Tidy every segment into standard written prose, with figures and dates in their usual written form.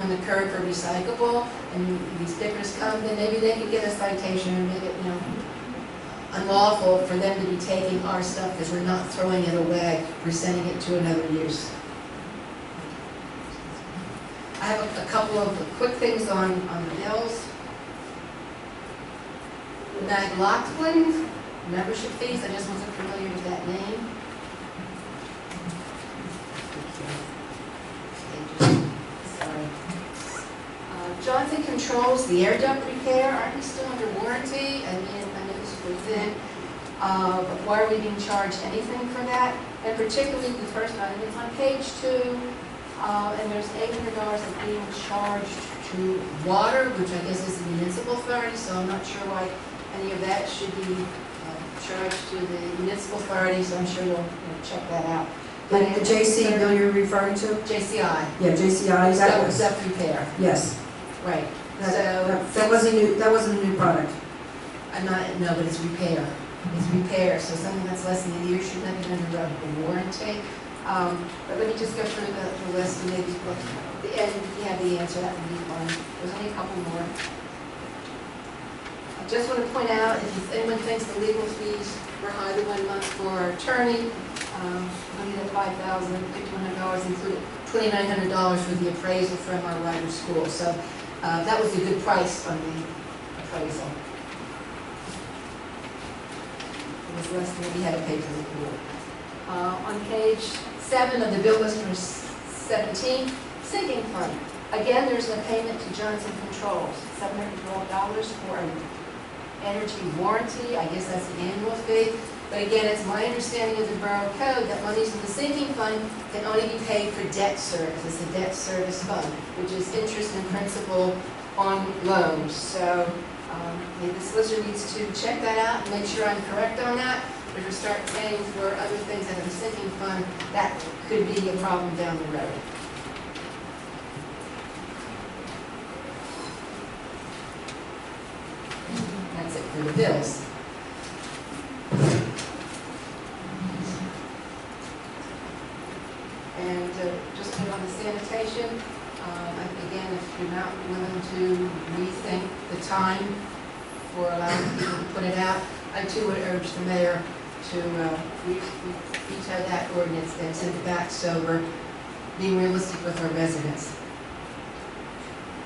on the curb for recyclable, and these pickers come, then maybe they could get a citation and make it, unlawful for them to be taking our stuff because we're not throwing it away, we're sending it to another use. I have a couple of quick things on the bills. The McLaughlin membership fees, I just wasn't familiar with that name. Sorry. Johnson Controls, the air duct repair, aren't we still under warranty? I know this was within. Why are we being charged anything for that? And particularly the first item, it's on page 2, and there's $800 of being charged to water, which I guess is the municipal authority, so I'm not sure why any of that should be charged to the municipal authority, so I'm sure you'll check that out. The JC bill you're referring to? JCI. Yeah, JCI, is that was? Duct repair. Yes. Right. That wasn't a new product. No, but it's repair. It's repair, so something that's less than a year should not be under a warranty. But let me just go through the list and maybe look at the end. If you have the answer, that would be fine. There's only a couple more. I just want to point out, if anyone thinks the legal fees were high the 1 month for our attorney, only the $5,100 included $2,900 for the appraisal from our writer's school. So that was a good price on the appraisal. It was less than we had to pay for the pool. On page 7 of the bill list for 17, sinking fund. Again, there's a payment to Johnson Controls, $712 for an energy warranty. I guess that's the annual fee. But again, it's my understanding of the Borough Code that monies from the sinking fund can only be paid for debt service. It's a debt service fund, which is interest and principal on loans. So the solicitor needs to check that out and make sure I'm correct on that. But if we start paying for other things out of the sinking fund, that could be a problem down the road. That's it for the bills. And just to on the sanitation, again, if you're not willing to rethink the time for allowing people to put it out, I too would urge the mayor to veto that ordinance and send it back so we're being realistic with our residents.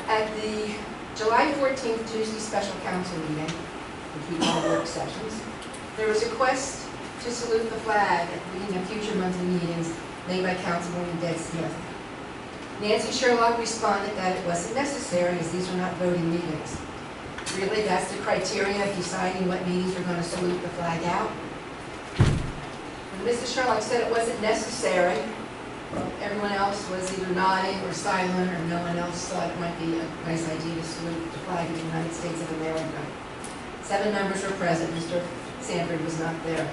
At the July 14th Tuesday special council meeting, which we call work sessions, there was a request to salute the flag at the beginning of future monthly meetings made by Councilwoman Deb Smith. Nancy Sherlock responded that it wasn't necessary as these were not voting meetings. Really, that's the criteria of deciding what meetings we're going to salute the flag out. When Mrs. Sherlock said it wasn't necessary, everyone else was either nodding or silent, or no one else thought it might be a nice idea to salute the flag of the United States of America. 7 members were present. Mr. Sanford was not there.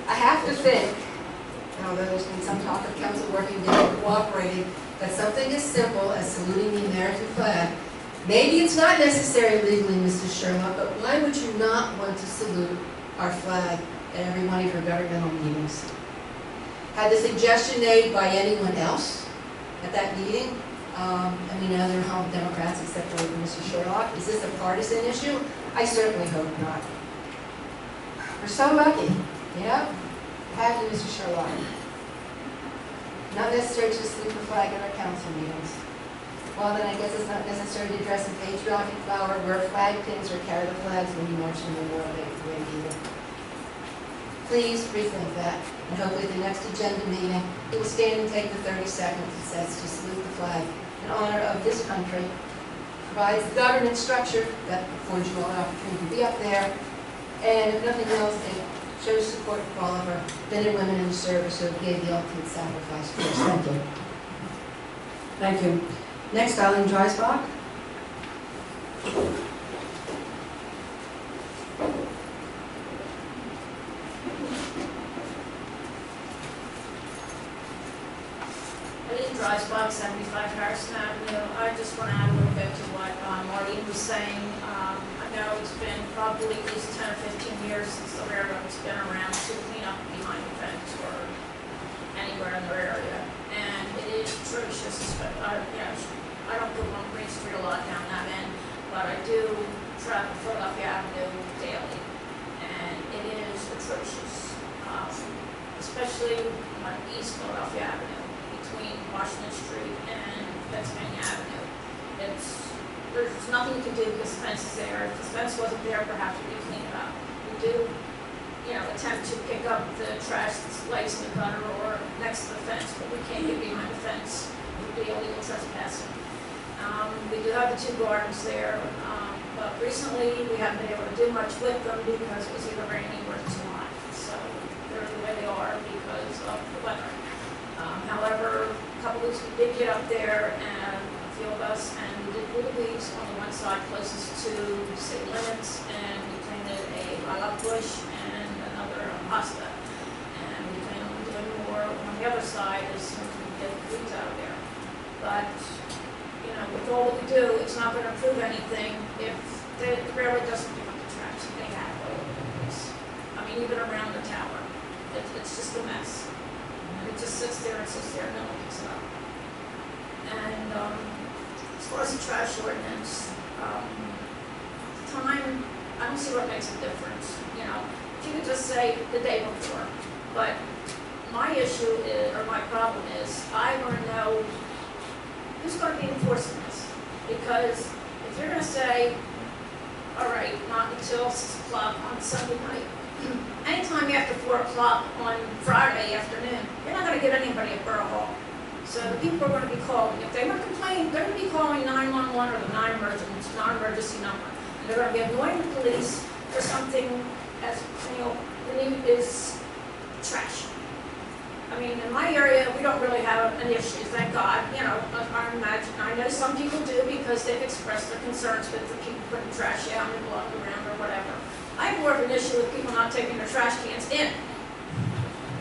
I have to think, although there's been some talk of council working together, cooperating, that something as simple as saluting the American flag, maybe it's not necessary legally, Mrs. Sherlock, but why would you not want to salute our flag at every one of your governmental meetings? Had the suggestion made by anyone else at that meeting? And we know they're all Democrats except for Mrs. Sherlock. Is this a partisan issue? I certainly hope not. We're so lucky, have you, Mrs. Sherlock? Not necessary to salute the flag at our council meetings. Well, then I guess it's not necessary to dress in patriotic flower, wear flag pins, or carry the flags when you march in the Memorial Day parade either. Please rethink that, and hopefully at the next agenda meeting, you will stand and take the 30 seconds it says to salute the flag in honor of this country, provides the government structure that affords you all the opportunity to be up there, and if nothing else, it shows support for all of our men and women in the service who gave the ultimate sacrifice for us. Thank you. Thank you. Next, Eileen Dreisbach. Eileen Dreisbach, 75 Harrison Avenue. I just want to add a little bit to what Marlene was saying. I know it's been probably at least 10 or 15 years since the railroad's been around to clean up behind the fence or anywhere in their area. And I don't go on Green Street a lot down that end, but I do travel Philadelphia Avenue daily, and it is atrocious, especially on East Philadelphia Avenue, between Washington Street and Pennsylvania Avenue. There's nothing you can do because the fence is there. If the fence wasn't there, perhaps we could clean it up. We do, attempt to pick up the trash that's lays in the gutter or next to the fence, but we can't get behind the fence. It would be illegal trespassing. We do have the 2 gardens there, but recently we haven't been able to do much with them because it was either raining or too hot. So they're the way they are because of the weather. However, a couple weeks we did get up there, and a few of us, and we did pull the weeds on the one side closest to city limits, and we planted a lilac bush and another hosta. And we plan on doing more on the other side as soon as we get the weeds out of there. But, with all that we do, it's not going to improve anything if the railroad doesn't pick up the trash that they have all over the place. I mean, even around the tower. It's just a mess. And it just sits there and sits there, no one picks it up. And as far as the trash ordinance, time, I don't see what makes a difference. If you could just say the day before. But my issue is, or my problem is, I want to know who's going to be enforcing this. Because if you're going to say, all right, not until 6 o'clock on Sunday night, anytime after 4 o'clock on Friday afternoon, you're not going to get anybody at Borough Hall. So the people are going to be calling. If they want to complain, they're going to be calling 911 or the non-emergency number. And they're going to be annoying the police for something as, is trash. I mean, in my area, we don't really have an issue, thank God. I know some people do because they've expressed their concerns with the people putting trash out and blowing around or whatever. I have more of an issue with people not taking their trash cans in.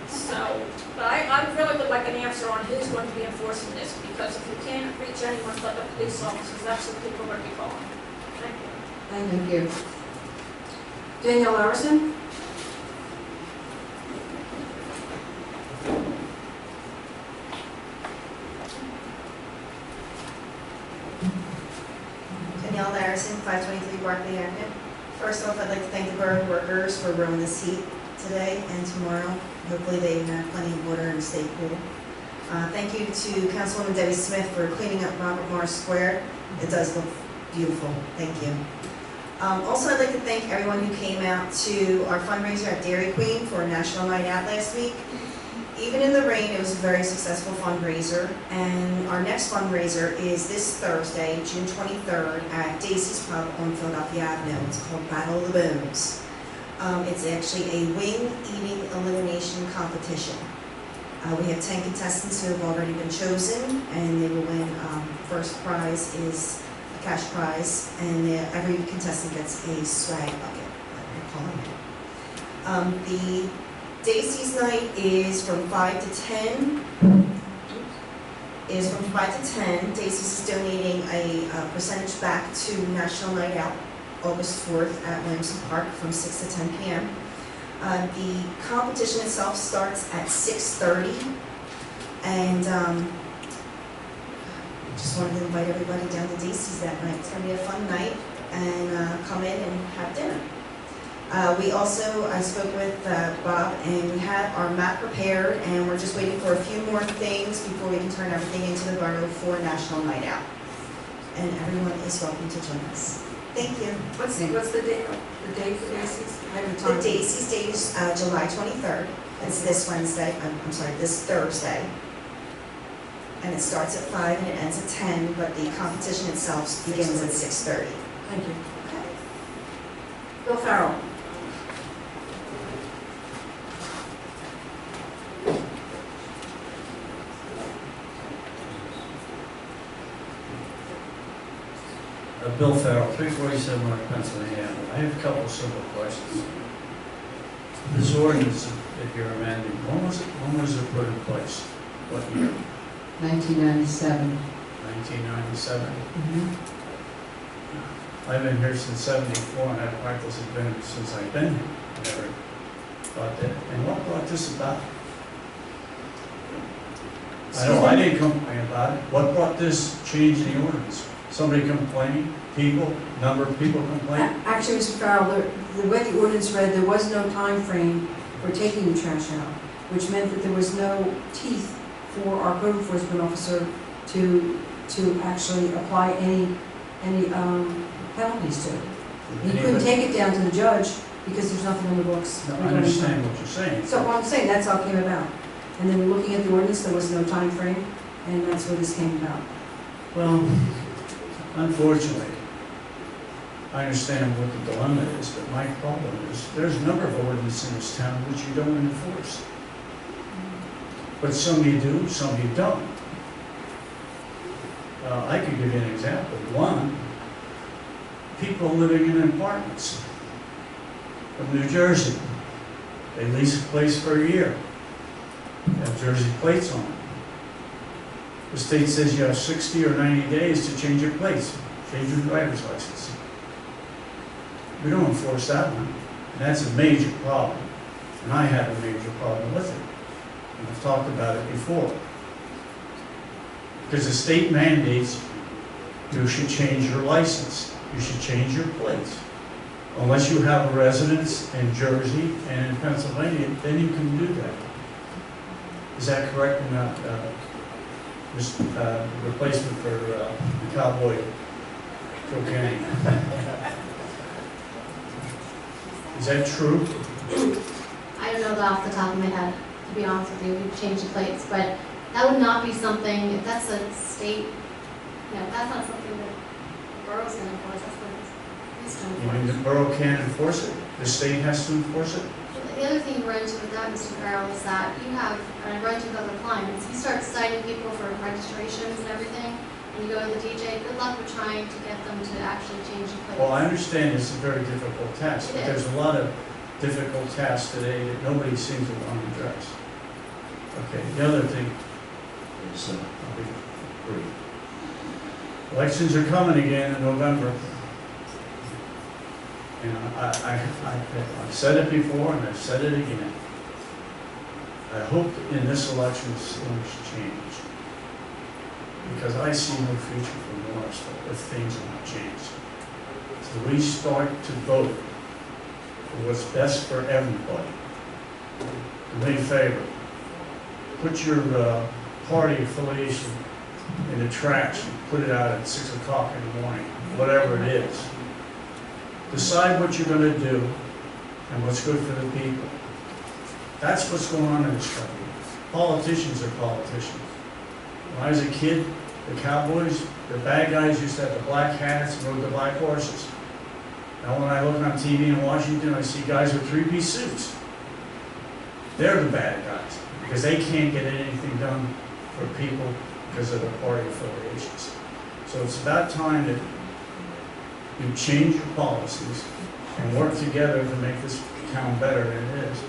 So, but I really would like an answer on who's going to be enforcing this, because if you can't reach anyone but the police officers, that's what people are going to be calling. Thank you. Thank you. Danielle Larson? Danielle Larson, 523 Barclay Avenue. First off, I'd like to thank the borough workers for rowing this heat today and tomorrow. Hopefully they have plenty of water and stay cool. Thank you to Councilwoman Debbie Smith for cleaning up Robert Morris Square. It does look beautiful. Thank you. Also, I'd like to thank everyone who came out to our fundraiser at Dairy Queen for National Night Out last week. Even in the rain, it was a very successful fundraiser. And our next fundraiser is this Thursday, June 23rd, at Dacey's Pub on Philadelphia Avenue. It's called Battle of the Bones. It's actually a wing eating elimination competition. We have 10 contestants who have already been chosen, and they will win. First prize is a cash prize, and every contestant gets a swag bucket, we're calling it. The Dacey's night is from 5 to 10. Dacey's is donating a percentage back to National Night Out, August 4th at Williamson Park from 6 to 10 p.m. The competition itself starts at 6:30, and just wanted to invite everybody down to Dacey's that night. It's going to be a fun night, and come in and have dinner. I spoke with Bob, and we have our map prepared, and we're just waiting for a few more things before we can turn everything into the borough for National Night Out. And everyone is welcome to join us. Thank you. What's the date? The date for Dacey's? The Dacey's date is July 23rd. It's this Wednesday. This Thursday. And it starts at 5 and it ends at 10, but the competition itself begins at 6:30. Thank you. Okay. Bill Farrell? Bill Farrell, 347 North Pennsylvania Avenue. I have a couple of simple questions. This ordinance that you're amending, when was it put in place? What year? 1997. 1997? Mm-hmm. I've been here since 74, and that practice has been since I've been here. I never thought that. And what brought this about? I know, I didn't complain about it. What brought this change in the ordinance? Somebody complaining, people, number of people complaining? Actually, Mr. Farrell, the way the ordinance read, there was no time frame for taking the trash out, which meant that there was no teeth for our code enforcement officer to actually apply any penalties to it. He couldn't take it down to the judge because there's nothing on the books. No, I understand what you're saying. So what I'm saying, that's how it came about. And then looking at the ordinance, there was no time frame, and that's where this came about. Well, unfortunately, I understand what the dilemma is, but my problem is, there's a number of ordinances in this town which you don't enforce. But some you do, some you don't. I could give you an example. One, people living in apartments from New Jersey. They lease a place for a year. They have Jersey plates on it. The state says you have 60 or 90 days to change your plates, change your driver's license. We don't enforce that one, and that's a major problem. And I have a major problem with it. And I've talked about it before. Because the state mandates you should change your license, you should change your plates. Unless you have a residence in Jersey and in Pennsylvania, then you can do that. Is that correct or not? Replacement for the cowboy cocaine. Is that true? I don't know that off the top of my head, to be honest with you. We've changed the plates, but that would not be something, if that's a state, that's not something that the borough's going to enforce, that's what it's going to You mean enforce. the borough can't enforce it? The state has to enforce it? The other thing you run into with that, Mr. Farrell, is that you have, and I run into with other clients, you start citing people for registrations and everything, and you go to the DJ, good luck with trying to get them to actually change the plates. Well, I understand it's a very difficult task, but It there's is. a lot of difficult tasks today that nobody seems to want to address. Okay, the other thing is, I'll be brief. Elections are coming again in November. And I've said it before and I've said it again. I hope in this election things change. Because I see no future for Morrisville if things are not changed. So we start to vote for what's best for everybody. Do me a favor. Put your party affiliation in the trash and put it out at 6 o'clock in the morning, whatever it is. Decide what you're going to do and what's good for the people. That's what's going on in this country. Politicians are politicians. When I was a kid, the cowboys, the bad guys used to have the black hats and rode the black horses. Now when I look on TV in Washington, I see guys with three-piece suits. They're the bad guys because they can't get anything done for people because of their party affiliations. So it's about time that you change your policies and work together to make this town better than it is.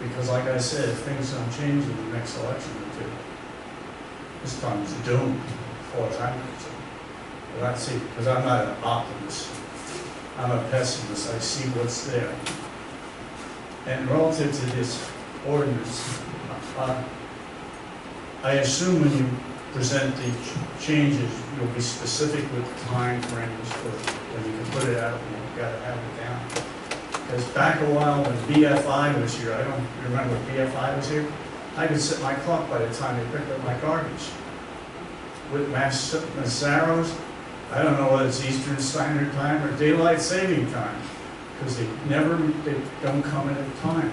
Because like I said, if things don't change in the next election or two, this time is doomed, as far as I'm concerned. But I see, because I'm not an optimist, I'm a pessimist, I see what's there. And relative to this ordinance, I assume when you present the changes, you'll be specific with time frames for when you can put it out and you've got to have it down. Because back a while when BFI was here, I don't remember when BFI was here, I could set my clock by the time they picked up my garbage. With Massaro's, I don't know whether it's Eastern Standard Time or Daylight Saving Time, because they don't come at a time.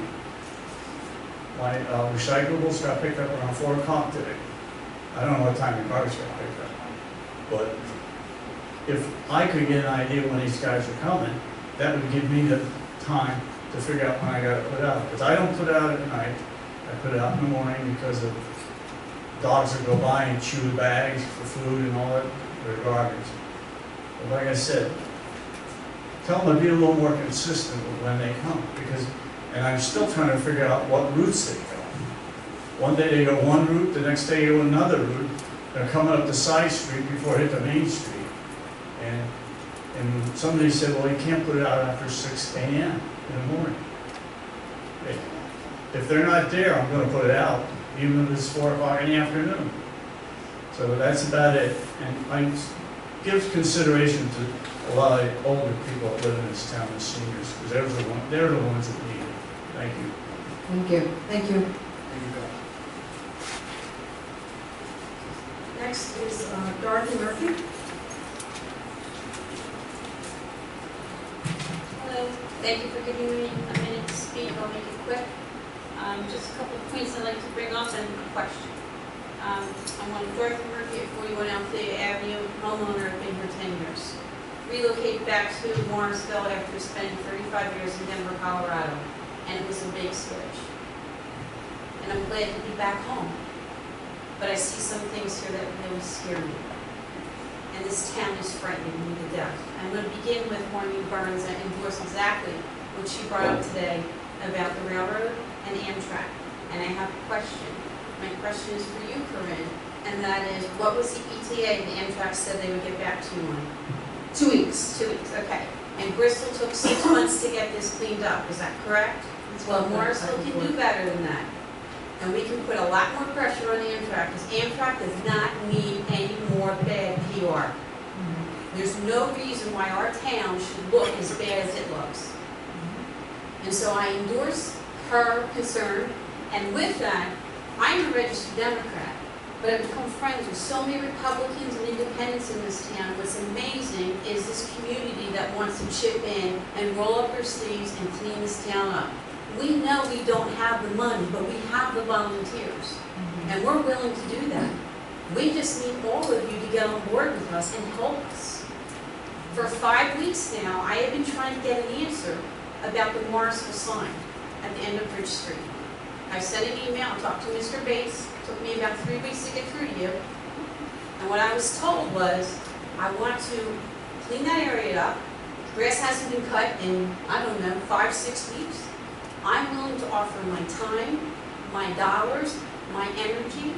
My recyclables got picked up around 4 o'clock today. I don't know what time the garbage got picked up. But if I could get an idea when these guys are coming, that would give me the time to figure out when I got to put out. Because I don't put out at night. I put it out in the morning because of dogs that go by and chew the bags for food and all that, their garbage. But like I said, tell them to be a little more consistent with when they come. And I'm still trying to figure out what routes they go. One day they go one route, the next day they go another route. They're coming up the side street before they hit the main street. And somebody said, well, you can't put it out after 6 a.m. in the morning. If they're not there, I'm going to put it out, even if it's 4 o'clock in the afternoon. So that's about it. And I give consideration to a lot of older people that live in this town as seniors, because they're the ones that need it. Thank you. Thank you. Thank you. Next is Dorothy Murphy. Hello, thank you for giving me a minute to speak. I'll make it quick. Just a couple of points I'd like to bring up and a question. I'm on Dorothy Murphy at 41 Althea Avenue, homeowner, I've been here 10 years. Relocated back to Morrisville after spending 35 years in Denver, Colorado, and it was a big switch. And I'm glad to be back home. But I see some things here that really scare me. And this town is frightening me to death. I'm going to begin with Maureen Burns and endorse exactly what she brought up today about the railroad and Amtrak. And I have a question. My question is for you, Corinne, and that is, what was the ETA the Amtrak said they would get back to you on? 2 weeks. 2 weeks, okay. And Bristol took 6 months to get this cleaned up, is that correct? Well, Morrisville can do better than that. And we can put a lot more pressure on Amtrak, because Amtrak does not need any more bad PR. There's no reason why our town should look as bad as it looks. And so I endorse her concern, and with that, I'm a registered Democrat, but I've become friends with so many Republicans and independents in this town. What's amazing is this community that wants to chip in and roll up their sleeves and clean this town up. We know we don't have the money, but we have the volunteers, and we're willing to do that. We just need all of you to get on board with us and help us. For 5 weeks now, I have been trying to get an answer about the Morrisville sign at the end of Bridge Street. I sent an email, I talked to Mr. Bates, it took me about 3 weeks to get through to you. And what I was told was, I want to clean that area up. Grass hasn't been cut in, I don't know, 5-6 weeks. I'm willing to offer my time, my dollars, my energy,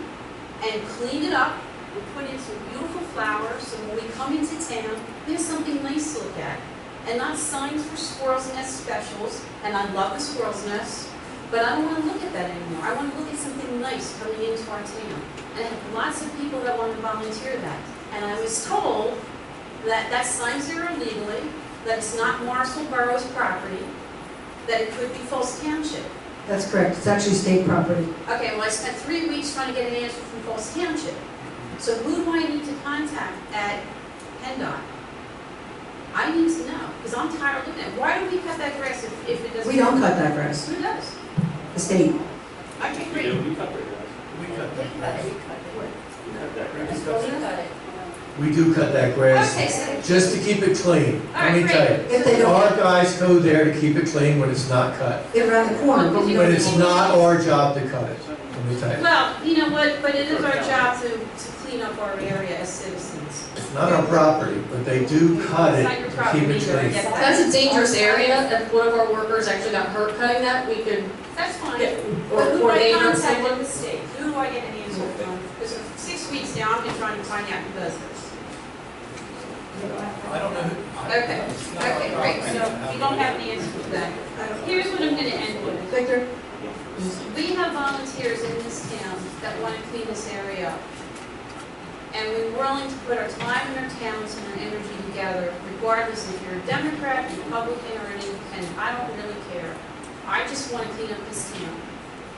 and clean it up. We'll put in some beautiful flowers, so when we come into town, there's something nice to look at. And not signs for squirrels' nest specials, and I love the squirrel's nest, but I don't want to look at that anymore. I want to look at something nice coming into our town. And I have lots of people that want to volunteer that. And I was told that that signs there illegally, that it's not Morrisville Borough's property, that it could be Falls Township. That's correct. It's actually state property. Okay, well, I spent 3 weeks trying to get an answer from Falls Township. So who do I need to contact at PennDOT? I need to know, because I'm tired of looking at it. Why do we cut that grass if it doesn't? We don't cut that grass. Who does? The state. Okay, great. We cut that. We do cut that grass, Okay, so, just to keep it clean. All Let me right, tell If they you, don't, our guys go there to keep it clean when it's not cut. get around the corner, but we But don't. it's not our job to cut it, let me tell you. well, you know what, but it is our job to clean up our area as citizens. It's not our property, but they do cut It's it not your to property keep it either, I clean. get that. That's a dangerous area. If one of our workers actually got hurt cutting that, we could That's fine. get, But or who do I neighbor or contact someone. at the state? Who do I get an answer from? Because for 6 weeks now, I've been trying to find out who does this. I don't know who. Okay, okay, great. So you don't have an answer to that. Here's what I'm going to end with. Victor? We have volunteers in this town that want to clean this area up. And we're willing to put our time and our talents and our energy together, regardless if you're a Democrat, Republican, or an independent. I don't really care. I just want to clean up this town.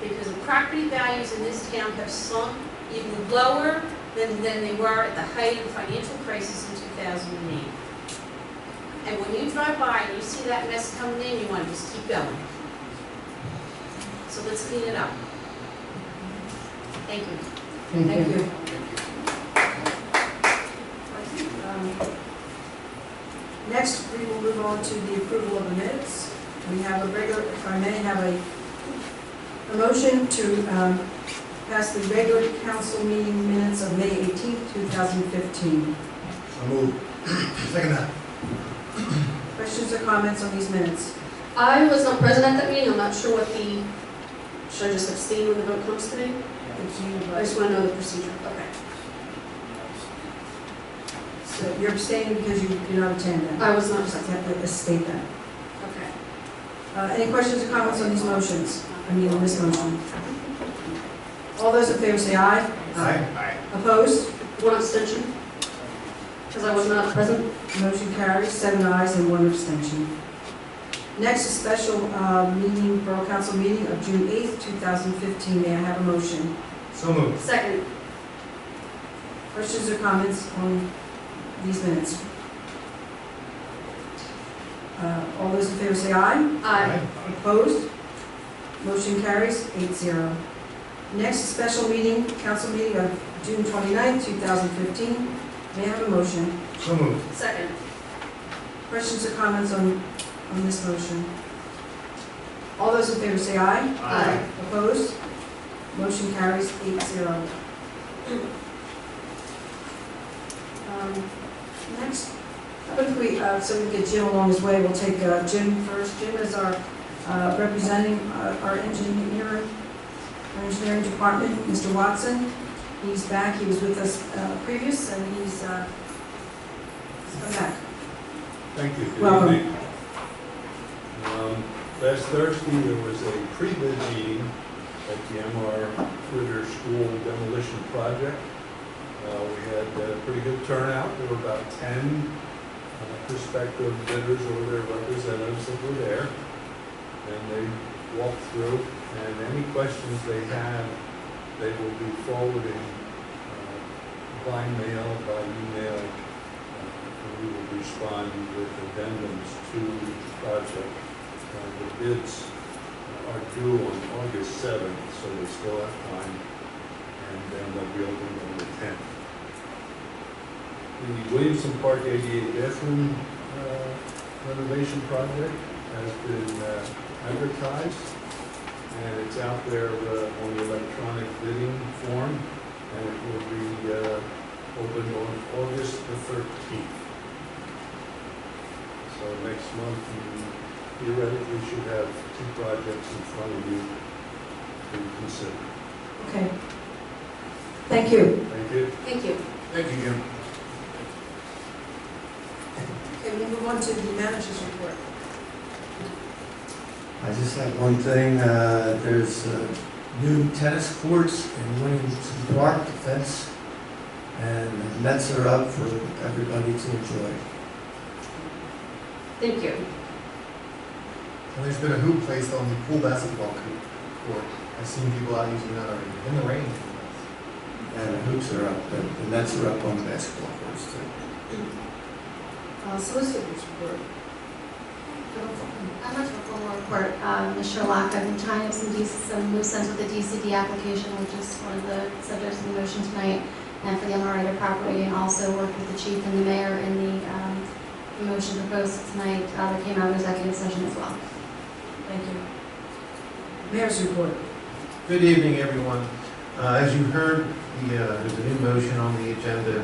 Because the property values in this town have sunk even lower than they were at the height of the financial crisis in 2008. And when you drive by and you see that mess coming in, you want to just keep going. So let's clean it up. Thank you. Thank you. Next, we will move on to the approval of the minutes. We have a regular, if I may, have a motion to pass the regular council meeting minutes of May 18th, 2015. So move. Second that. Questions or comments on these minutes? I was not present at that meeting. I'm not sure what the, should I just abstain when the vote comes to me? I just want to know the procedure. Okay. So you're abstaining because you did not attend that? I was not Just present. have to state that. Okay. Any questions or comments on these motions? I mean, on this motion? All those in favor say aye. Aye. Opposed? One abstention, because I was not present. Motion carries, 7 ayes and 1 abstention. Next, a special meeting, Borough Council meeting of June 8th, 2015. May I have a motion? So moved. Second. Questions or comments on these minutes? All those in favor say aye. Aye. Opposed? Motion carries 8-0. Next, a special meeting, council meeting of June 29th, 2015. May I have a motion? So moved. Second. Questions or comments on this motion? All those in favor say aye. Aye. Opposed? Motion carries 8-0. Next, I think so we get Jim along his way, we'll take Jim first. Jim is our representing our engineering department, Mr. Watson. He's back, he was with us previous, and he's come back. Thank you. Good Welcome. evening. Last Thursday, there was a pre-bid meeting at the MR Twitter School demolition project. We had a pretty good turnout. There were about 10 prospective bidders or their representatives that were there. And they walked through, and any questions they have, they will be forwarding by mail, by email, and we will respond with addendums to the project. The bids are due on August 7th, so they still have time, and then they'll be open on the 10th. The Williamson Park 88 bathroom renovation project has been advertised, and it's out there on the electronic bidding form, and it will be opened on August the 13th. So next month, you theoretically should have 2 projects in front of you to consider. Okay. Thank you. Thank you. Thank you. Thank you, Jim. Okay, we'll move on to the manager's report. I just have one thing, there's new tennis courts in Williamson Park, the fence, and the nets are up for everybody to enjoy. Thank you. And there's been a hoop placed on the pool basketball court. I've seen people out using that already, in the rain. And the hoops are up, the nets are up on the basketball courts too. Solicitor's report. I'd like to formal report, Ms. Sherlock. I've been trying to have some loose ends with the DCD application, which is one of the subjects of the motion tonight, and for the MRA property, and also worked with the chief and the mayor in the motion proposed tonight that came out of executive session as well. Thank you. Mayor's report. Good evening, everyone. As you heard, there's a new motion on the agenda.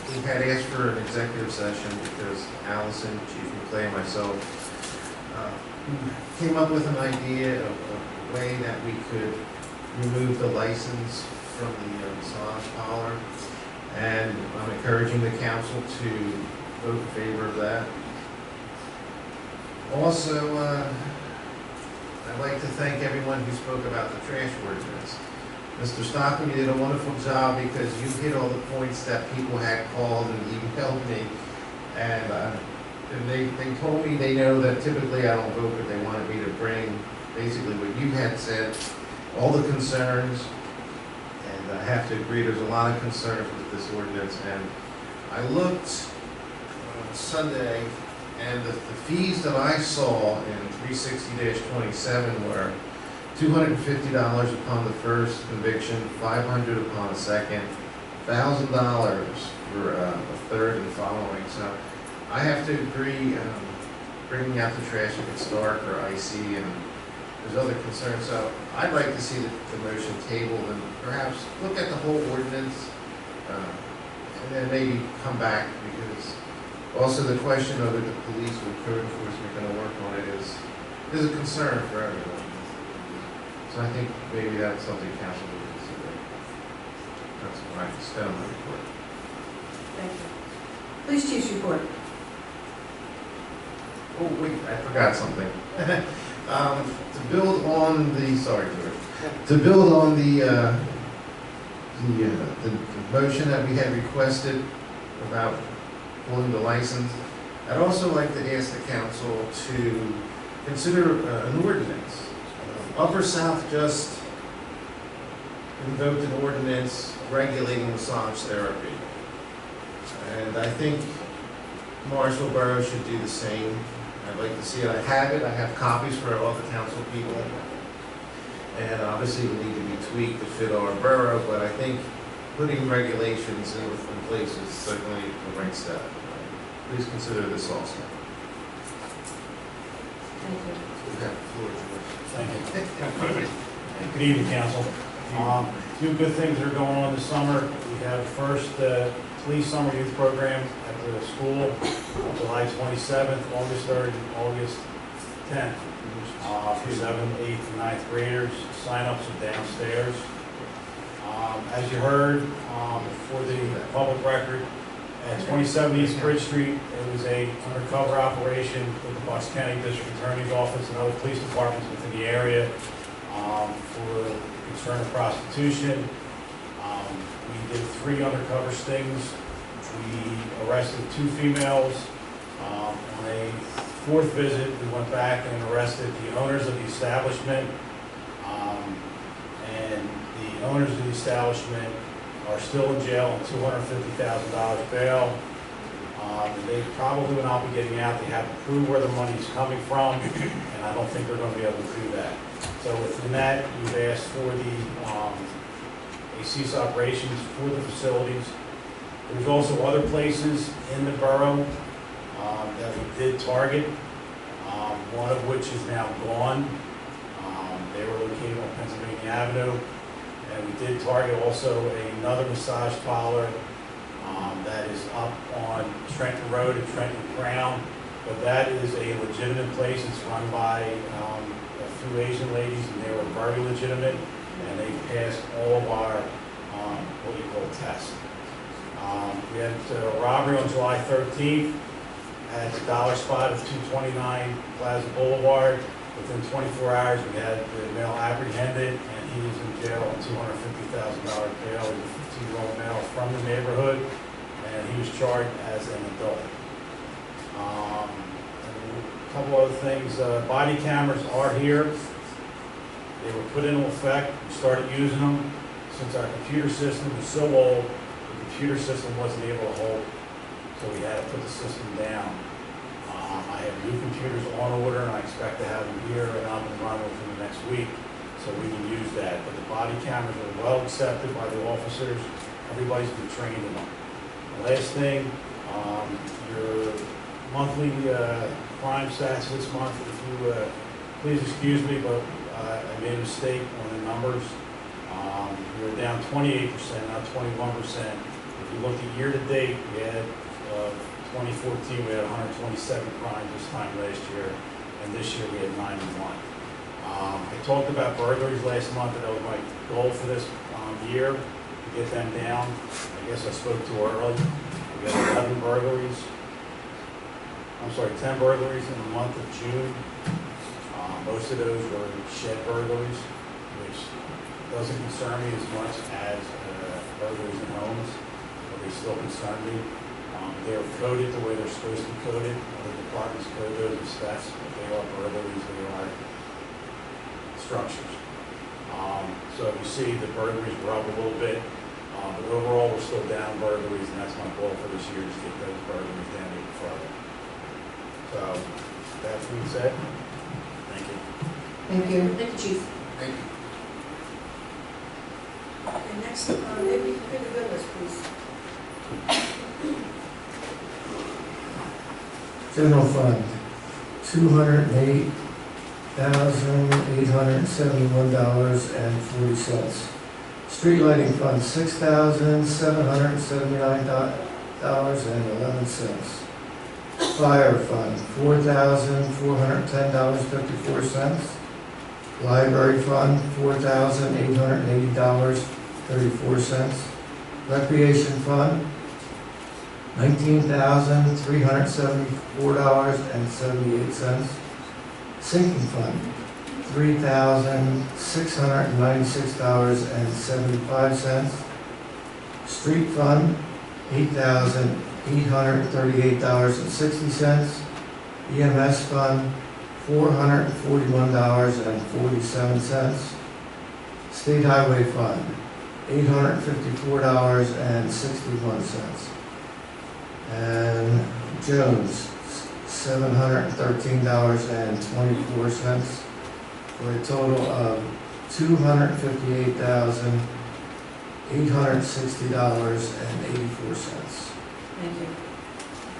We had asked for an executive session because Allison, Chief McClay, and myself came up with an idea of a way that we could remove the license from the massage parlor. And I'm encouraging the council to vote in favor of that. Also, I'd like to thank everyone who spoke about the trash ordinance. Mr. Stockman, you did a wonderful job because you hit all the points that people had called and emailed me. And they told me they know that typically I don't vote, but they wanted me to bring basically what you had said, all the concerns. And I have to agree, there's a lot of concerns with this ordinance. And I looked Sunday, and the fees that I saw in 360-27 were $250 upon the first conviction, $500 upon a second, $1,000 for a third and following. So I have to agree, bringing out the trash if it's dark or icy, and there's other concerns. So I'd like to see the motion tabled and perhaps look at the whole ordinance, and then maybe come back, because also the question of whether the police or code enforcement are going to work on it is a concern for everyone. So I think maybe that's something council would consider. That's what I have to spend on my report. Thank you. Police chief's report. Oh, wait, I forgot something. To build on the the motion that we had requested about pulling the license, I'd also like to ask the council to consider an ordinance. Upper South just invoked an ordinance regulating massage therapy. And I think Morrisville Borough should do the same. I'd like to see it. I have it. I have copies for all the council people. And obviously we need to be tweaked to fit our borough, but I think putting regulations in place is certainly the right step. Please consider this also. Thank you. You have the floor, George. Thank you. Good evening, council. Two good things that are going on this summer. We have the first police summer youth program at the school, July 27th, August 3rd, and August 10th. For 7th, 8th, and 9th graders. Sign-ups are downstairs. As you heard, for the public record, at 27 East Bridge Street, it was a undercover operation with the Bucks County District Attorney's Office and other police departments within the area for concern of prostitution. We did 3 undercover stings. We arrested 2 females. On a 4th visit, we went back and arrested the owners of the establishment. And the owners of the establishment are still in jail on $250,000 bail. They probably will not be getting out. They have to prove where the money is coming from, and I don't think they're going to be able to do that. So within that, we've asked for a cease operations for the facilities. There's also other places in the borough that we did target, one of which is now gone. They were located on Pennsylvania Avenue. And we did target also another massage parlor that is up on Trenton Road and Trenton Crown. But that is a legitimate place. It's run by a few Asian ladies, and they were very legitimate. And they passed all of our, what you call tests. We had a robbery on July 13th at the Dollar Spot of 229 Plaza Boulevard. Within 24 hours, we had the male apprehended, and he is in jail on $250,000 bail. He's a 15-year-old male from the neighborhood, and he was charged as an adult. A couple other things. Body cameras are here. They were put into effect. We started using them. Since our computer system is so old, the computer system wasn't able to hold, so we had to put the system down. I have new computers on order, and I expect to have them here and up and running within the next week, so we can use that. But the body cameras are well accepted by the officers. Everybody's been trained in them. The last thing, your monthly crime stats this month, if you please excuse me, but I made a mistake on the numbers. We were down 28%, not 21%. If you look at year-to-date, we had 2014, we had 127 crimes this time last year, and this year we had 91. I talked about burglaries last month, and that was my goal for this year, to get them down. I guess I spoke too early. We got 11 burglaries. I'm sorry, 10 burglaries in the month of June. Most of those were shed burglaries, which doesn't concern me as much as burglaries in homes, but they still concern me. They are coded the way they're supposed to be coded. Other departments code those as thefts, but they are burglaries, they are structures. So you see the burglaries were up a little bit, but overall we're still down burglaries, and that's my goal for this year, is to get those burglaries down even further. So, that being said, thank you. Thank you. Thank you, Chief. Thank you. Okay, next, maybe you can pay the bill list, please. General fund, $208,871.40. Street lighting fund, $6,779.11. Fire fund, $4,410.54. Library fund, $4,880.34. Recreation fund, $19,374.78. Sinking fund, $3,696.75. Street fund, $8,838.60. EMS fund, $441.47. State Highway Fund, $854.61. And Jones, $713.24, for a total of $258,860.84. Thank you.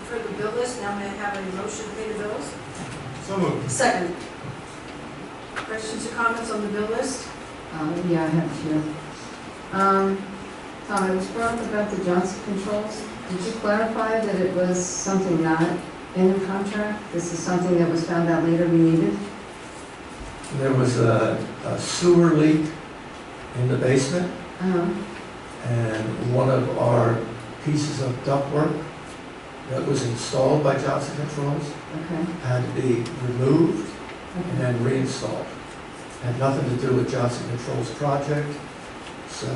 For the bill list, now may I have a motion to pay the bills? So moved. Second. Questions or comments on the bill list? Yeah, I have a few. Tom, it was brought up about the Johnson controls. Did you clarify that it was something not in the contract? This is something that was found out later we needed? There was a sewer leak in the basement, and one of our pieces of ductwork that was installed by Johnson Controls Okay, had to be removed and okay. then reinstalled. Had nothing to do with Johnson Controls project. So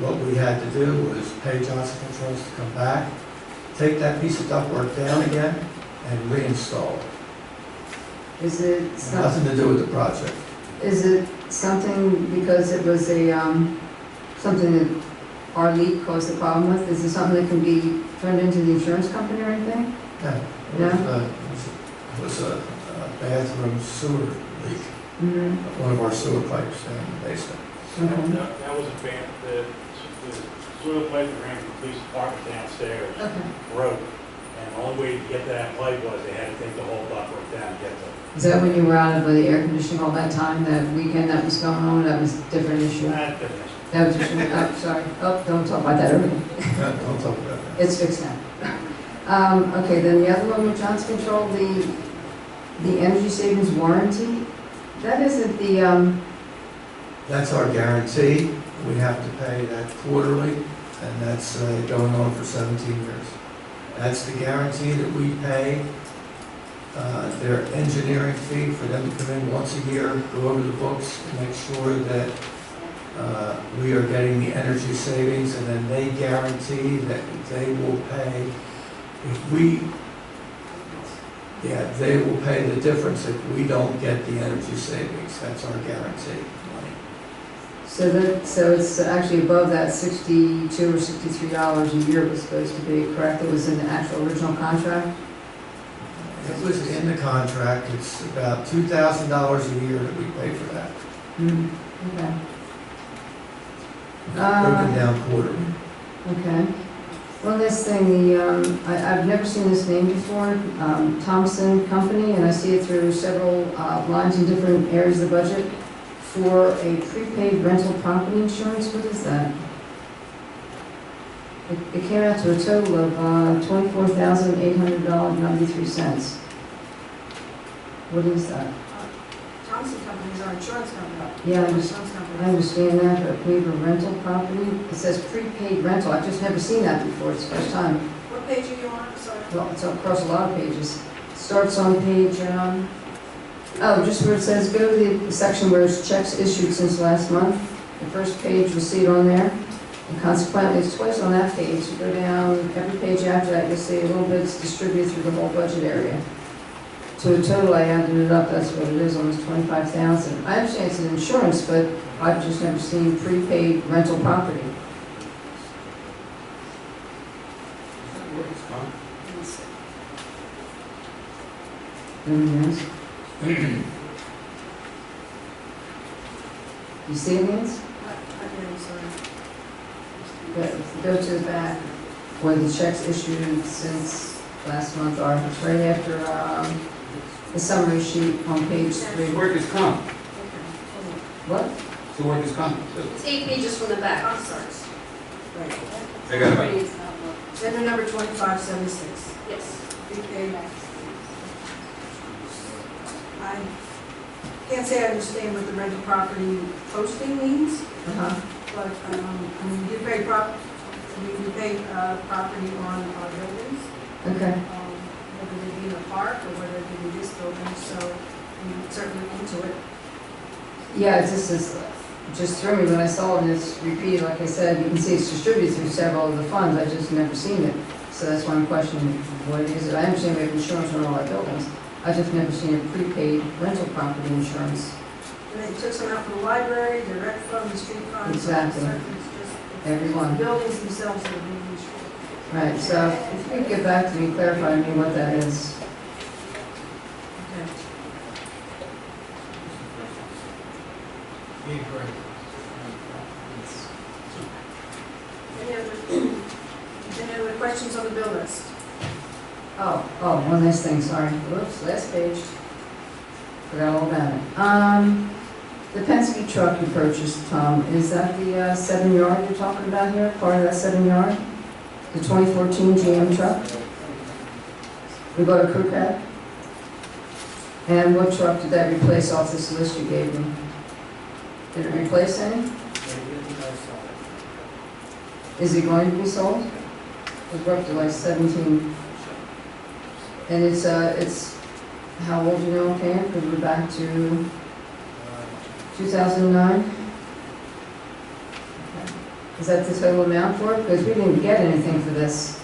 what we had to do was pay Johnson Controls to come back, take that piece of ductwork down again, and reinstall it. Is it Had some- nothing to do with the project. Is it something because it was a, something that our leak caused the problem with? Is it something that can be turned into the insurance company or anything? Yeah, it was a bathroom sewer leak, Mm-hmm. one of our sewer pipes down in the basement. Okay. That was a fan, the soil pipe that ran from the police department downstairs Okay. broke. And the only way to get to that pipe was they had to take the whole ductwork down and get to it. Is that when you were out of the air conditioning all that time, that weekend that was going on? That was a different issue? That difference. That was just, oh, sorry. Oh, don't talk about that over here. Don't talk about that. It's fixed now. Okay, then the other one with Johnson Control, the energy savings warranty, that isn't the, That's our guarantee. We have to pay that quarterly, and that's going on for 17 years. That's the guarantee that we pay. Their engineering fee for them to come in once a year, go over the books, to make sure that we are getting the energy savings, and then they guarantee that they will pay, they will pay the difference if we don't get the energy savings. That's our guarantee money. so it's actually above that $62 or $63 a year it was supposed to be, correct? It was in the actual original contract? It was in the contract. It's about $2,000 a year that we pay for that. Okay. Broken down quarterly. Okay. One last thing, I've never seen this name before, Thompson Company, and I see it through several lines in different areas of the budget, for a prepaid rental property insurance. What is that? It came out to a total of $24,800.93. What is that? Thompson Company is our insurance company. Yeah, Insurance I company. understand that, but we have a rental property, it says prepaid rental, I've just never seen that before, it's the first time. What page are you on? Sorry. Well, it's across a lot of pages. Starts on page, just where it says, go to the section where it's checks issued since last month. The first page, you'll see it on there. And consequently, it's twice on that page. You go down, every page after that, you'll see a little bit distributed through the whole budget area. So in total, I added it up, that's what it is, almost $25,000. I understand it's an insurance, but I've just never seen prepaid rental property. Anything else? You see it, Nancy? I'm sorry. Go to the back, where the checks issued since last month are, it's right after, the summary sheet on page 3. Workers' comp. What? It's the workers' comp. It's 8 pages from the back. I'm sorry. Right. I got it. Vendor number 2576. Yes. Prepaid. I can't say I understand what the rental property posting means, Uh-huh. but, I mean, you pay property on our buildings, Okay. whether they be in the park or whether they be this building, so we certainly into it. Yeah, it's just, just threw me when I saw it, and it's repeated, like I said, you can see it's distributed through several of the funds, I just never seen it. So that's why I'm questioning what it is. I understand we have insurance on all our buildings, I just never seen a prepaid rental property insurance. And they took some out for the library, the rec fund, the street fund. Exactly. It's Everyone. the buildings themselves that are being insured. Right, so if you could get back to me, clarify to me what that is. Okay. Any other questions on the bill list? Oh, one last thing, sorry. Whoops, last page. Forgot all about it. The Penske truck you purchased, Tom, is that the 7-yard you're talking about here? Part of that 7-yard? The 2014 GM truck? We bought a crew cab? And what truck did that replace off this list you gave me? Did it replace any? Is it going to be sold? We're up to like 17. And it's, how old you know, Cam? Because we're back to 2009? Is that the total amount for it? Because we didn't get anything for this.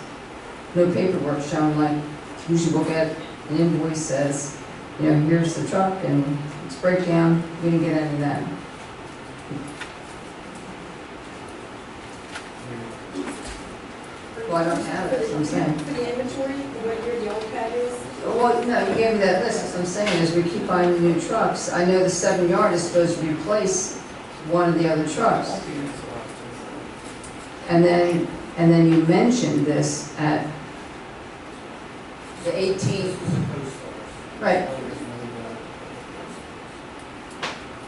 No paperwork showing, like, usually we'll get an invoice says, you know, here's the truck and its breakdown. We didn't get any of that. Well, I don't have it, that's what I'm saying. For the inventory, what year the old pad is? Well, no, you gave me that list, that's what I'm saying, is we keep buying the new trucks. I know the 7-yard is supposed to replace one of the other trucks. And then you mentioned this at the 18th. Right.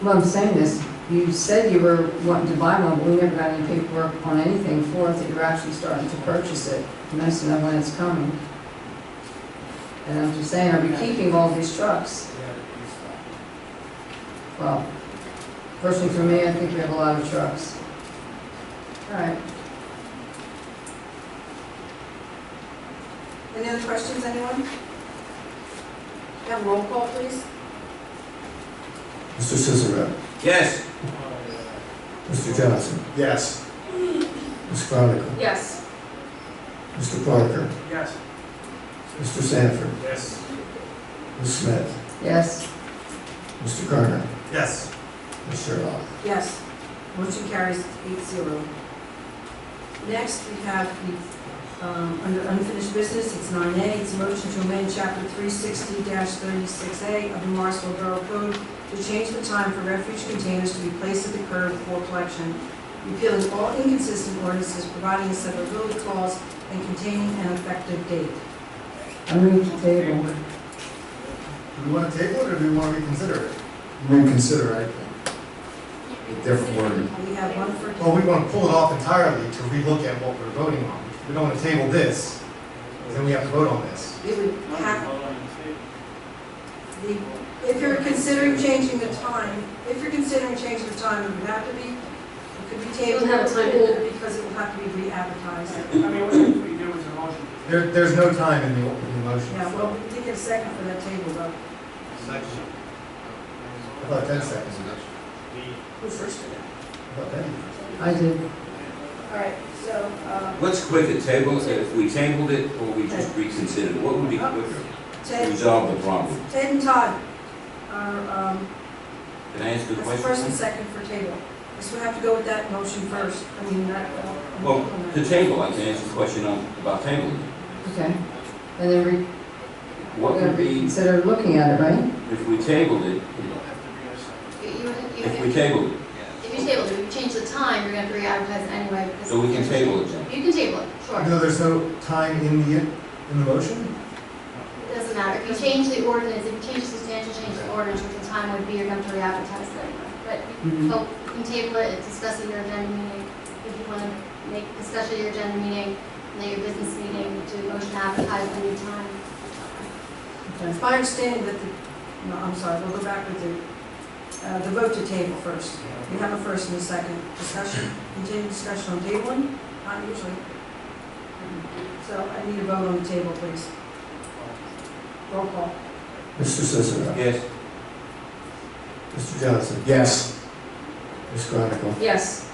Well, I'm saying this, you said you were wanting to buy one, but we never got any paperwork on anything for it, that you're actually starting to purchase it. Nice to know when it's coming. And I'm just saying, are we keeping all these trucks? Well, personally for me, I think we have a lot of trucks. All right. Any other questions, anyone? Have a roll call, please. Mr. Cicero. Yes. Mr. Johnson. Yes. Ms. Chronicle. Yes. Mr. Parker. Yes. Mr. Sanford. Yes. Ms. Smith. Yes. Mr. Kerner. Yes. Ms. Sherlock. Yes. Motion carries 8-0. Next, we have the, under unfinished business, it's 9A, it's a motion to amend Chapter 360-36A of the Morrisville Borough Code to change the time for refuge containers to be placed at the curb for collection, repealing all inconsistent ordinances, providing a severability clause, and containing an effective date. I move to table. Do we want to table it or do we want to reconsider it? Reconsider, I think. A different word. We have one for. Well, we want to pull it off entirely to relook at what we're voting on. We don't want to table this, then we have to vote on this. It would have, if you're considering changing the time, it would have to be, it could be tabled Doesn't have a time in it. because it will have to be re-advertised. There's no time in the motion. Yeah, well, we did get a second for that table, though. I thought 10 seconds. Who first did it? I thought 10. I did. All right, so, What's quicker, table, if we tabled it or we just reconsidered it? What would be quicker to Ted, resolve the problem? Ted and Todd are, Can I ask a that's question? first and second for table. So we have to go with that motion first. I mean, that. Well, to table, I can ask a question about tabling. Okay. And then What we're going would to be, reconsider looking at it, right? if we tabled it, if we tabled it, If you table it, if you change the time, you're gonna have to re-advertise it anyway. because- so we can table it then? You can table it, sure. Even though there's no time in the motion? It doesn't matter. If you change the ordinance, if you change a substantial change to the ordinance, which the time would be, you're gonna have to re-advertise it anyway. But you can table it, discuss it at your agenda meeting. If you wanna discuss it at your agenda meeting, and then your business meeting, to motion to advertise the new time. It's my understanding that no, I'm sorry, we'll go back with the vote to table first. We have a first and a second discussion, continued discussion on tabling, not usually. So I need a vote on the table, please. Roll call. Mr. Cicero. Yes. Mr. Johnson. Yes. Ms. Chronicle, Yes.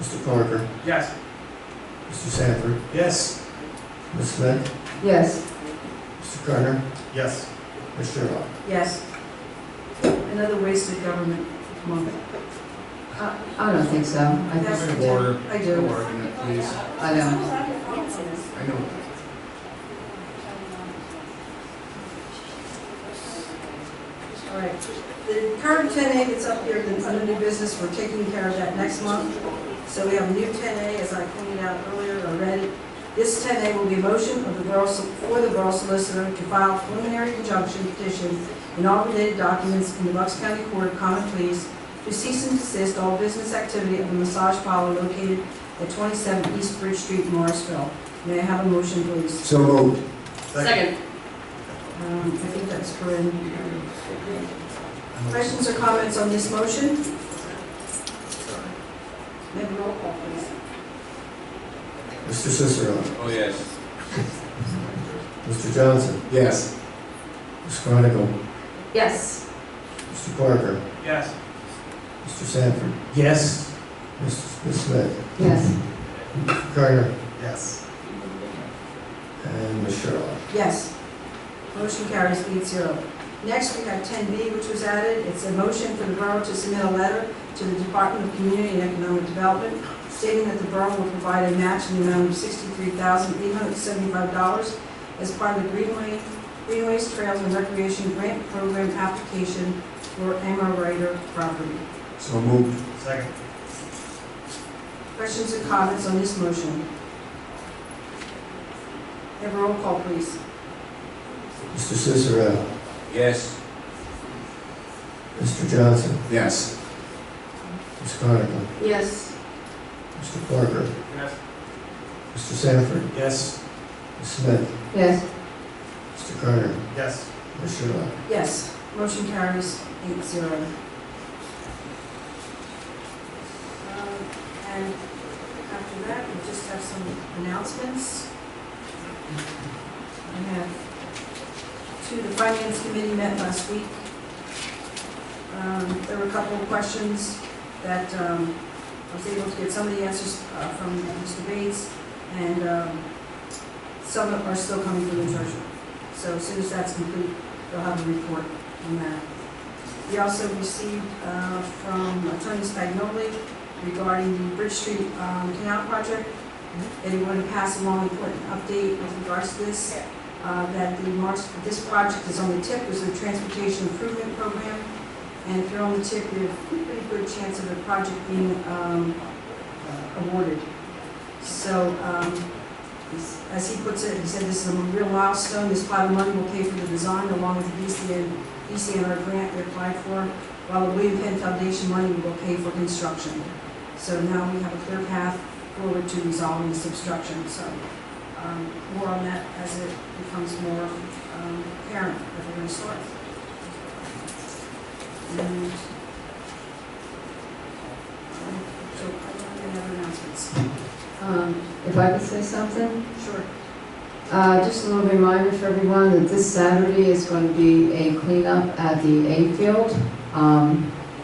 Mr. Parker, Yes. Mr. Sanford, Yes. Ms. Smith, Yes. Mr. Kerner, Yes. Ms. Sherlock. Yes. Another wasted government month. I don't think so. I Yes, think, I do. Order. I do. No argument, please. I don't. I know. All right. The current 10A that's up here, the under new business, we're taking care of that next month. So we have a new 10A, as I pointed out earlier, I read it. This 10A will be a motion of the borough, for the borough solicitor to file preliminary injunction petition and all related documents in the Bucks County Court of Common Pleas to cease and desist all business activity of the massage parlor located at 27 East Bridge Street, Morrisville. May I have a motion, please? So moved. Second. I think that's Corinne. Questions or comments on this motion? May I have a roll call, please? Mr. Cicero, Oh, yes. Mr. Johnson, Yes. Ms. Chronicle, Yes. Mr. Parker, Yes. Mr. Sanford, Yes. Ms. Smith, Yes. Mr. Kerner, Yes. and Ms. Sherlock. Yes. Motion carries 8-0. Next, we have 10B, which was added. It's a motion for the borough to submit a letter to the Department of Community and Economic Development stating that the borough will provide a match in the amount of $63,875 as part of the Greenways, Trails, and Recreation Grant Program application for Emma Ryder property. So moved. Second. Questions or comments on this motion? Have a roll call, please. Mr. Cicero, Yes. Mr. Johnson, Yes. Ms. Chronicle, Yes. Mr. Parker, Yes. Mr. Sanford, Yes. Ms. Smith, Yes. Mr. Kerner, Yes. Ms. Sherlock. Yes. Motion carries 8-0. And after that, we just have some announcements. I have the Finance Committee met last week. There were a couple of questions that I was able to get some of the answers from Mr. Bates, and some are still coming from the treasurer. So as soon as that's complete, they'll have a report on that. We also received from Attorney Spagnoli regarding the Bridge Street Canal project. They wanted to pass along an important update with regards to this. That this project is on the tip. There's a transportation improvement program, and if you're on the tip, you have a pretty good chance of the project being awarded. So, as he puts it, he said this is a real milestone. This pot of money will pay for the design along with the DCNR grant we applied for, while the William Penn Foundation money will pay for construction. So now we have a clear path forward to resolving this obstruction. So. More on that as it becomes more apparent that we're going to start. And so I don't have any other announcements. If I could say something? Sure. Just a little reminder for everyone that this Saturday is going to be a cleanup at the A field.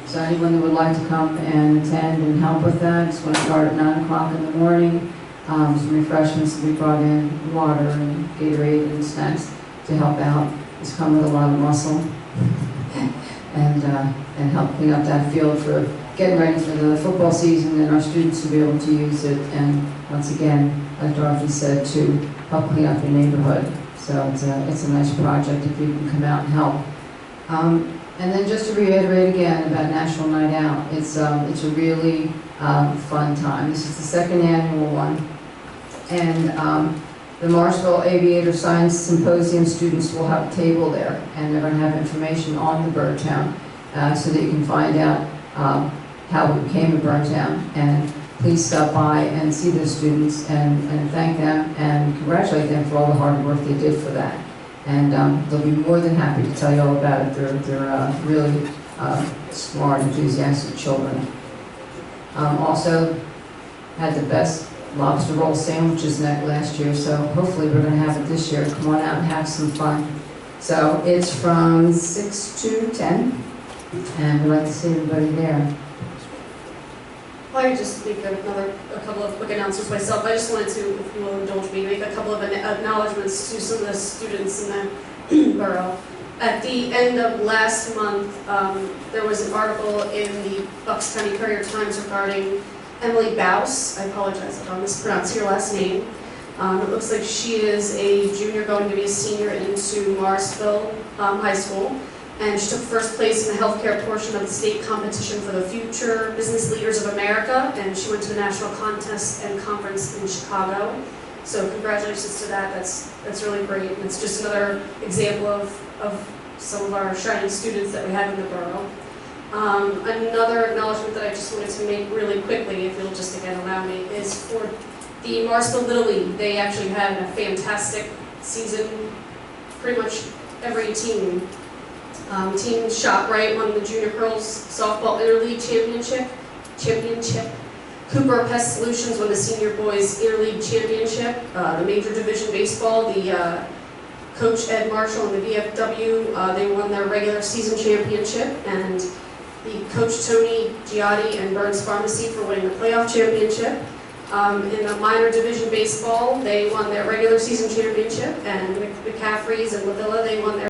So anyone that would like to come and attend and help with that, it's going to start at 9 o'clock in the morning. Some refreshments will be brought in, water and Gatorade and snacks to help out. It's come with a lot of muscle and help clean up that field for getting ready for the football season and our students to be able to use it. And once again, like Dorothy said, to help clean up your neighborhood. So it's a nice project if you can come out and help. And then just to reiterate again about National Night Out, it's a really fun time. This is the second annual one. And the Morrisville Aviator Science Symposium students will have a table there, and they're going to have information on the bird town so that you can find out how it became a bird town. And please stop by and see the students and thank them and congratulate them for all the hard work they did for that. And they'll be more than happy to tell you all about it. They're really smart, enthusiastic children. Also, had the best lobster roll sandwiches last year, so hopefully we're going to have it this year. Come on out and have some fun. So it's from 6 to 10, and we'd like to see everybody there. probably just make a couple of quick announcements myself. I just wanted to, if you will indulge me, make a couple of acknowledgements to some of the students in the borough. At the end of last month, there was an article in the Bucks County Courier-Times regarding Emily Baus. I apologize if I'm mispronouncing your last name. It looks like she is a junior going to be a senior into Morrisville High School. And she took first place in the healthcare portion of the state competition for the Future Business Leaders of America, and she went to the national contest and conference in Chicago. So congratulations to that. That's really great. And it's just another example of some of our shining students that we have in the borough. Another acknowledgement that I just wanted to make really quickly, if you'll just again allow me, is for the Morrisville Little League. They actually had a fantastic season. Pretty much every team. Team ShopRite won the Junior Girls Softball Interleague Championship. Cooper Pest Solutions won the Senior Boys Interleague Championship. The Major Division Baseball, the Coach Ed Marshall and the VFW, they won their regular season championship. And the Coach Tony Giotti and Burns Pharmacy for winning the playoff championship. In the minor division baseball, they won their regular season championship. And McCaffrey's and Lavilla, they won their